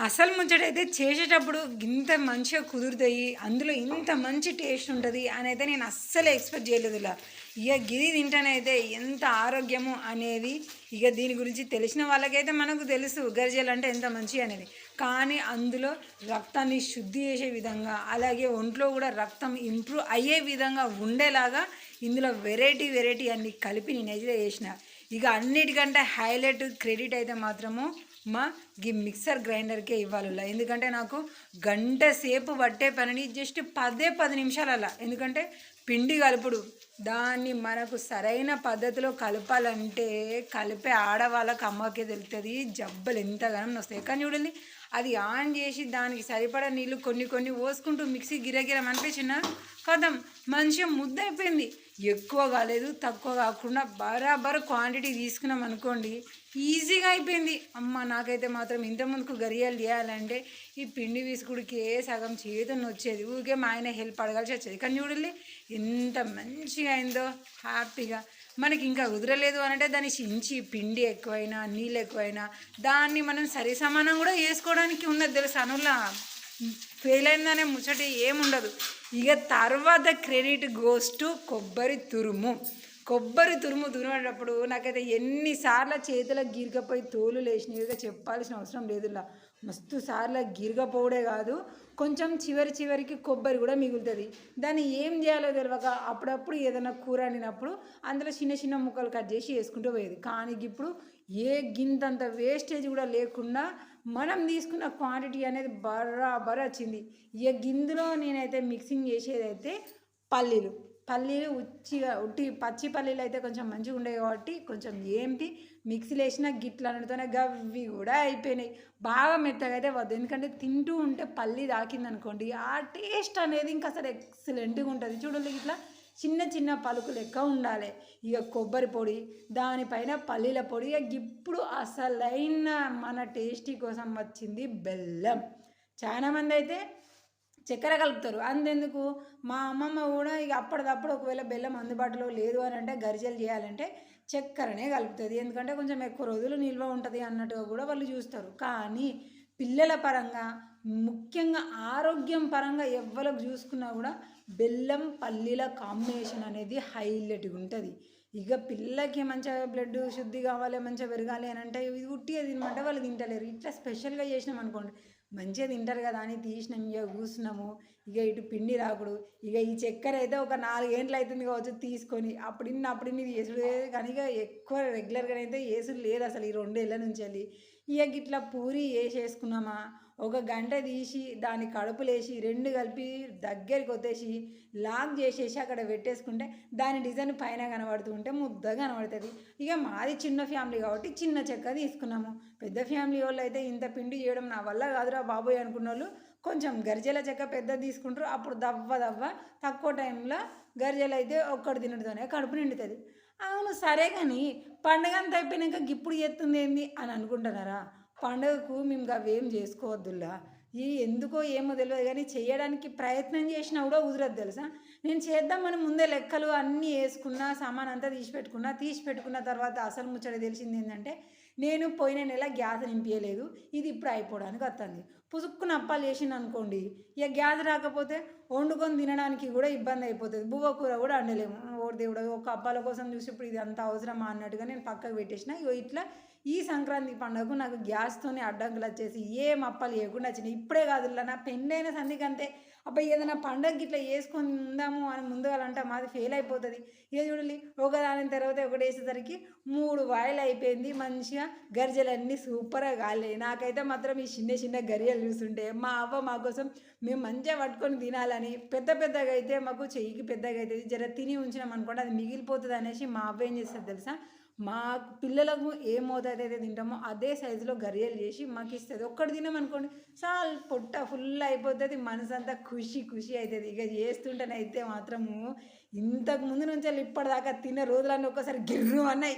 అసలు ముచ్చటైతే చేసేటప్పుడు ఇంత మంచిగా కుదురుతాయి, అందులో ఇంత మంచి టేస్ట్ ఉంటుంది అని అయితే నేను అస్సలు ఎక్స్పెక్ట్ చేయలేదు. ఇలా ఇక గిది తింటానైతే ఎంత ఆరోగ్యము అనేది ఇక దీని గురించి తెలిసిన వాళ్ళకైతే మనకు తెలుసు గర్జలు అంటే ఎంత మంచి అనేది. కానీ అందులో రక్తాన్ని శుద్ధి చేసే విధంగా, అలాగే ఒంట్లో కూడా రక్తం ఇంప్రూవ్ అయ్యే విధంగా ఉండేలాగా ఇందులో వెరైటీ వెరైటీ అన్ని కలిపి నేనైతే చేసిన. ఇక అన్నిటికంటే హైలైట్ క్రెడిట్ అయితే మాత్రము మా మిక్సర్ గ్రైండర్కే ఇవ్వాలి. ఎందుకంటే నాకు గంట సేపు పట్టే పనిని జస్ట్ 10 నిమిషాలలా. ఎందుకంటే పిండి కలుపుడు దాన్ని మనకు సరైన పద్ధతిలో కలపాలంటే కలిపే ఆడవాళ్ళకి అమ్మకే తెలుస్తుంది జబ్బలు ఎంతగానో వస్తాయి. కానీ చూడండి, అది ఆన్ చేసి దానికి సరిపడా నీళ్ళు కొన్ని కొన్ని పోసుకుంటూ మిక్సీ గిరగిరం అనిపించిన కథం మంచిగా ముద్ద అయిపోయింది. ఎక్కువ కాలేదు, తక్కువ కాకుండా బరాబర్ క్వాంటిటీ తీసుకున్నాం అనుకోండి, ఈజీగా అయిపోయింది. అమ్మ నాకైతే మాత్రం ఇంతకుముందుకు గరియాలు చేయాలంటే ఈ పిండి విసుకుడికే సగం చేతుని వచ్చేది, ఊరికే మా ఆయన హెల్ప్ అడగాల్సి వచ్చేది. కానీ చూడండి ఎంత మంచిగా అయిందో హ్యాపీగా. మనకి ఇంకా కుదరలేదు అనంటే దాన్ని చించి పిండి ఎక్కువైనా నీళ్ళు ఎక్కువైనా దాన్ని మనం సరి సమానం కూడా వేసుకోవడానికి ఉన్నది తెలుసు. అనులా ఫెయిల్ అయిందనే ముచ్చట ఏముండదు. ఇక తర్వాత క్రెడిట్ గోస్ టు కొబ్బరి తురుము. కొబ్బరి తురుము తురిమేటప్పుడు నాకైతే ఎన్నిసార్లు చేతుల గీరకపోయి తోలు లేచినవిగా చెప్పాల్సిన అవసరం లేదులా. మస్తు సార్లు గిరగపోవడే కాదు, కొంచెం చివరికి కొబ్బరి కూడా మిగులుతుంది. దాన్ని ఏం చేయాలో తెలియక అప్పుడప్పుడు ఏదైనా కూర వండినప్పుడు అందులో చిన్న చిన్న ముక్కలు కట్ చేసి వేసుకుంటూ పోయేది. కానీ ఇప్పుడు ఏ గింతంత వేస్టేజ్ కూడా లేకుండా మనం తీసుకున్న క్వాంటిటీ అనేది బరాబర్ వచ్చింది. ఇక గిందులో నేనైతే మిక్సింగ్ చేసేదైతే పల్లీలు ఉట్టి పచ్చి పల్లీలు అయితే కొంచెం మంచిగా ఉండేవి కాబట్టి కొంచెం ఏంపి మిక్సీలో వేసిన గిట్లు అనడితోనే గవ్వి కూడా అయిపోయినాయి. బాగా మెత్తగా అయితే వద్దు, ఎందుకంటే తింటూ ఉంటే పల్లి తాకింది అనుకోండి ఆ టేస్ట్ అనేది ఇంకా అసలు ఎక్సలెంట్గా ఉంటుంది. చూడండి ఇట్లా చిన్న చిన్న పలుకు లెక్క ఉండాలి. ఇక కొబ్బరి పొడి దానిపైన పల్లీల పొడి. ఇక ఇప్పుడు అసలైన మన టేస్టీ కోసం వచ్చింది బెల్లం. చాలామంది అయితే చక్కెర కలుపుతారు. అంతెందుకు మా అమ్మమ్మ కూడా ఇక అప్పటికప్పుడు ఒకవేళ బెల్లం అందుబాటులో లేదు అని అంటే గరిజలు చేయాలంటే చక్కెరనే కలుపుతుంది. ఎందుకంటే కొంచెం ఎక్కువ రోజులు నిల్వ ఉంటుంది అన్నట్టుగా కూడా వాళ్ళు చూస్తారు. కానీ పిల్లల పరంగా ముఖ్యంగా ఆరోగ్యం పరంగా ఎవ్వరికి చూసుకున్నా కూడా బెల్లం పల్లీల కాంబినేషన్ అనేది హైలైట్గా ఉంటుంది. ఇక పిల్లలకి మంచిగా బ్లడ్ శుద్ధి కావాలి, మంచిగా పెరగాలి అని అంటే ఇది ఉట్టిగా తినమంటే వాళ్ళు తింటలేరు. ఇట్లా స్పెషల్గా చేసినాం అనుకోండి మంచిగా తింటారు కదా అని తీసినాం. ఇక కూర్చున్నాము, ఇక ఇటు పిండి రాకుడు. ఇక ఈ చక్కెర అయితే ఒక 4 గంటలు అవుతుంది కావచ్చు తీసుకొని అప్పుడిన్ని వేసుడు. కానీ ఇక ఎక్కువ రెగ్యులర్గా అయితే వేసుడు లేదు అసలు ఈ 2 ఏళ్ళ నుంచి వెళ్ళి. ఇక ఇట్లా పూరి వేసేసుకున్నామా, ఒక గంట తీసి దాన్ని కడుపులేసి 2 కలిపి దగ్గరికి వచ్చేసి లాక్ చేసేసి అక్కడ పెట్టేసుకుంటే దాని డిజైన్ పైన కనబడుతుంటే ముద్దగా కనబడుతుంది. ఇక మాది చిన్న ఫ్యామిలీ కాబట్టి చిన్న చెక్క తీసుకున్నాము. పెద్ద ఫ్యామిలీ వాళ్ళు అయితే ఇంత పిండి చేయడం నా వల్ల కాదురా బాబోయ్ అనుకున్న వాళ్ళు కొంచెం గరిజల చెక్క పెద్ద తీసుకుంటారు. అప్పుడు దవ్వ తక్కువ టైంలో గరిజలు అయితే ఒక్కటి తినడంతోనే కడుపు నిండుతుంది. అవును సరే, కానీ పండుగ అంతా అయిపోయినాక ఇప్పుడు ఎత్తుంది ఏంది అని అనుకుంటున్నారా? పండుగకు మేము అవేం చేసుకోవద్దులా. ఎందుకో ఏమో తెలియదు కానీ చేయడానికి ప్రయత్నం చేసినా కూడా కుదరదు తెలుసా. నేను చేద్దామని ముందే లెక్కలు అన్నీ వేసుకున్నా, సామాన్ అంతా తీసి పెట్టుకున్న తర్వాత అసలు ముచ్చట తెలిసింది ఏంటంటే నేను పోయిన నెల గ్యాస్ నింపించలేదు, ఇది ఇప్పుడు అయిపోవడానికి వస్తుంది. పుసుక్కున అప్పాలు చేసింది అనుకోండి, ఇక గ్యాస్ రాకపోతే వండుకొని తినడానికి కూడా ఇబ్బంది అయిపోతుంది. బువ్వ కూర కూడా వండలేము. ఓడి దేవుడు ఒక అప్పాల కోసం చూసి ఇప్పుడు ఇది అంత అవసరమా అన్నట్టుగా నేను పక్కకు పెట్టేసిన. ఇట్లా ఈ సంక్రాంతి పండుగకు నాకు గ్యాస్తోనే అడ్డంకులు వచ్చేసి ఏం అప్పాలు చేయకుండా వచ్చినాయి. ఇప్పుడే కాదు నా పెళ్ళైన సందికంతే అబ్బాయి ఏదైనా పండగకి ఇట్లా వేసుకొని ఉందాము అని ముందుగాలంటే మాది ఫెయిల్ అయిపోతుంది. ఇక చూడాలి ఒకదాని తర్వాత ఒకటి వేసేసరికి 3 వాయిలు అయిపోయింది. మంచిగా గరిజలన్నీ సూపర్గా కాలే. నాకైతే మాత్రం ఈ చిన్న గరియలు చూస్తుంటే మా అవ్వ మా కోసం మేము మంచిగా పట్టుకొని తినాలని పెద్దగా అయితే మాకు చెయ్యికి పెద్దగా అవుతుంది, జర తిని ఉంచినాం అనుకోండి అది మిగిలిపోతుంది అనేసి మా అవ్వ ఏం చేస్తుంది తెలుసా, మా పిల్లలకు ఏ మోతాదు అయితే తింటామో అదే సైజులో గరియలు చేసి మాకు ఇస్తుంది. ఒక్కటి తినామనుకోండి చాలా పొట్ట ఫుల్ అయిపోతుంది, మనసు అంతా ఖుషి అవుతుంది. ఇక చేస్తుంటేనైతే మాత్రము ఇంతకు ముందు నుంచి ఇప్పటిదాకా తిన్న రోజులన్నీ ఒక్కసారి గిర్రు అన్నాయి.